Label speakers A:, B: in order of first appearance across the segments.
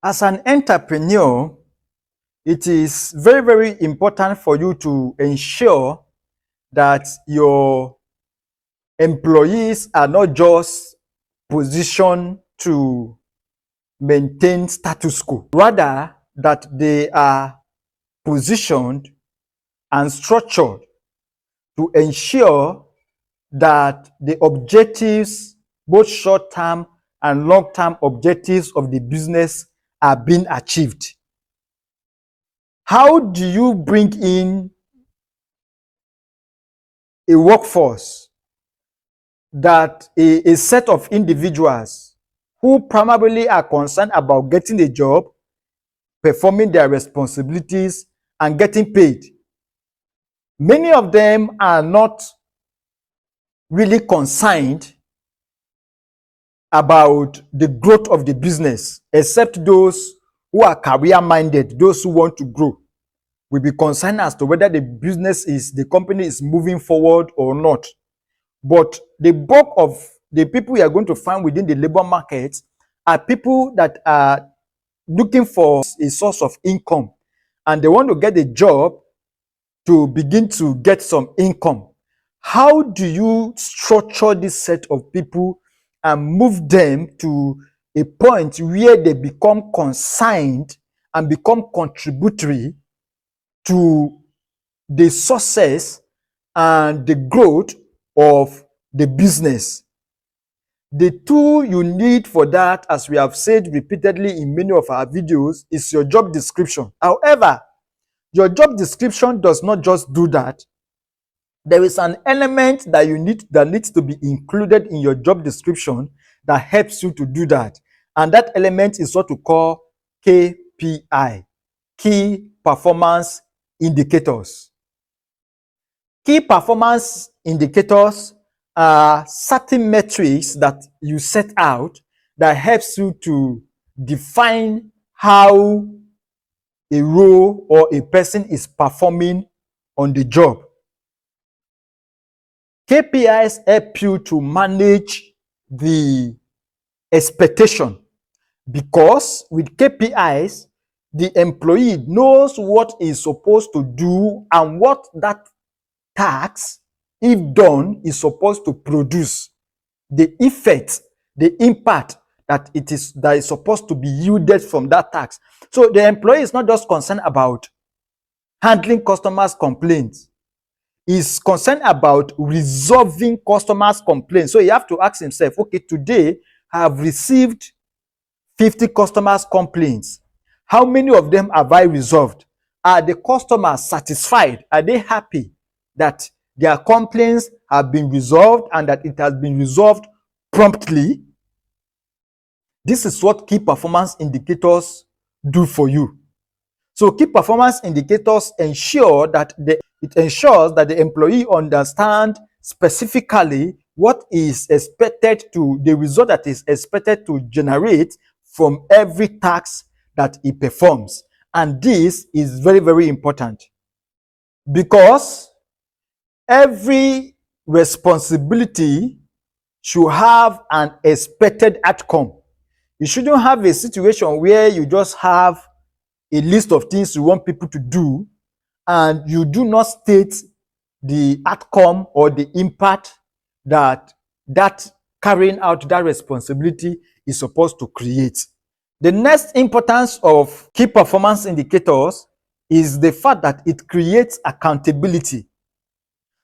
A: As an entrepreneur, it is very, very important for you to ensure that your employees are not just positioned to maintain status quo, rather that they are positioned and structured to ensure that the objectives, both short-term and long-term objectives of the business, are being achieved. How do you bring in a workforce that a set of individuals who primarily are concerned about getting a job, performing their responsibilities, and getting paid? Many of them are not really concerned about the growth of the business, except those who are career-minded, those who want to grow will be concerned as to whether the company is moving forward or not. But the bulk of the people you are going to find within the labor market are people that are looking for a source of income, and they want to get a job to begin to get some income. How do you structure this set of people and move them to a point where they become consigned and become contributory to the success and the growth of the business? The tool you need for that, as we have said repeatedly in many of our videos, is your job description. However, your job description does not just do that. There is an element that needs to be included in your job description that helps you to do that. And that element is what we call KPI, Key Performance Indicators. Key performance indicators are certain metrics that you set out that helps you to define how a role or a person is performing on the job. KPIs help you to manage the expectation, because with KPIs, the employee knows what he's supposed to do and what that task, if done, is supposed to produce, the effect, the impact that is supposed to be yielded from that task. So the employee is not just concerned about handling customers' complaints. Is concerned about resolving customers' complaints. So you have to ask himself, okay, today I have received 50 customers' complaints. How many of them have I resolved? Are the customers satisfied? Are they happy that their complaints have been resolved and that it has been resolved promptly? This is what key performance indicators do for you. So key performance indicators ensures that the employee understands specifically what is expected to, the result that is expected to generate from every task that he performs. And this is very, very important, because every responsibility should have an expected outcome. You shouldn't have a situation where you just have a list of things you want people to do and you do not state the outcome or the impact that carrying out that responsibility is supposed to create. The next importance of key performance indicators is the fact that it creates accountability.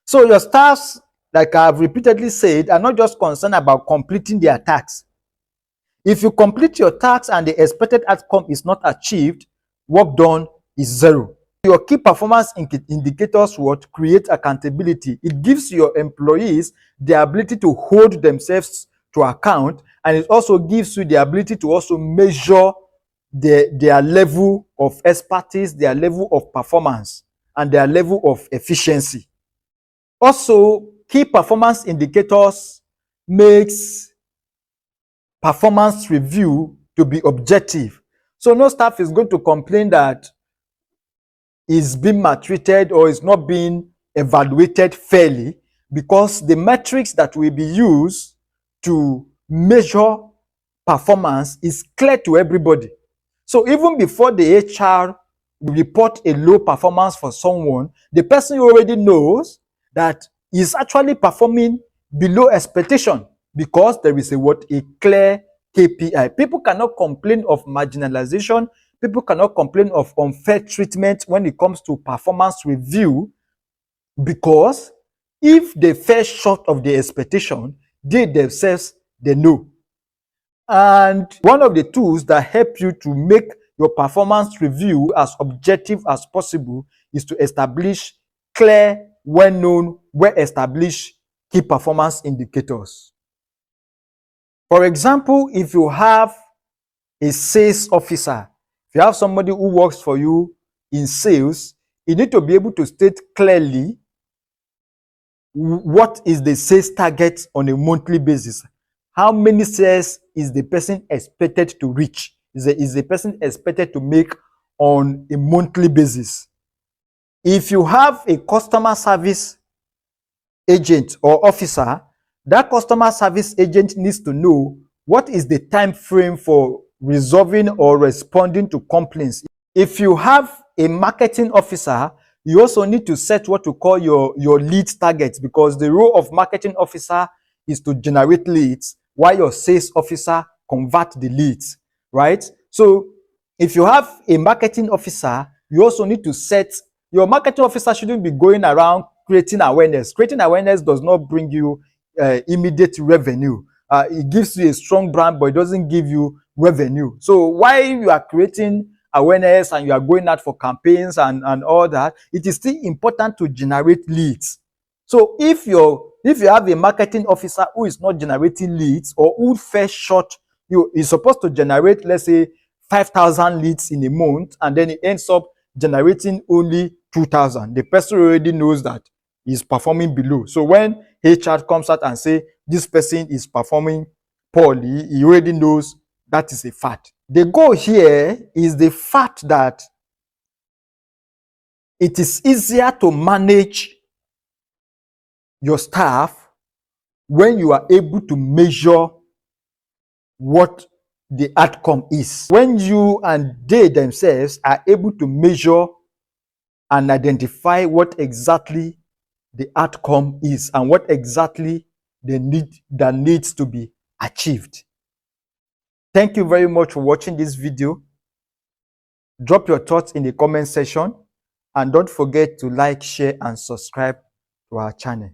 A: So your staffs, like I've repeatedly said, are not just concerned about completing their tasks. If you complete your tasks and the expected outcome is not achieved, work done is zero. Your key performance indicators what create accountability. It gives your employees the ability to hold themselves to account, and it also gives you the ability to also measure their level of expertise, their level of performance, and their level of efficiency. Also, key performance indicators makes performance review to be objective. So no staff is going to complain that is being maltreated or is not being evaluated fairly, because the metrics that will be used to measure performance is clear to everybody. So even before the HR report a low performance for someone, the person already knows that is actually performing below expectation because there is a clear KPI. People cannot complain of marginalization. People cannot complain of unfair treatment when it comes to performance review, because if they fell short of the expectation, they themselves, they know. And one of the tools that help you to make your performance review as objective as possible is to establish clear, well-known, well-established key performance indicators. For example, if you have a sales officer, if you have somebody who works for you in sales, you need to be able to state clearly what is the sales target on a monthly basis. How many sales is the person expected to reach? Is the person expected to make on a monthly basis? If you have a customer service agent or officer, that customer service agent needs to know what is the time frame for resolving or responding to complaints. If you have a marketing officer, you also need to set what you call your lead targets, because the role of marketing officer is to generate leads while your sales officer convert the leads, right? So if you have a marketing officer, you also need to set, your marketing officer shouldn't be going around creating awareness. Creating awareness does not bring you immediate revenue. It gives you a strong brand, but it doesn't give you revenue. So while you are creating awareness and you are going out for campaigns and all that, it is still important to generate leads. So if you have a marketing officer who is not generating leads, or who fell short, you're supposed to generate, let's say, 5,000 leads in a month, and then it ends up generating only 2,000. The person already knows that he's performing below. So when HR comes out and say this person is performing poorly, he already knows that is a fact. The goal here is the fact that it is easier to manage your staff when you are able to measure what the outcome is. When you and they themselves are able to measure and identify what exactly the outcome is and what exactly that needs to be achieved. Thank you very much for watching this video. Drop your thoughts in the comment section, and don't forget to like, share, and subscribe to our channel.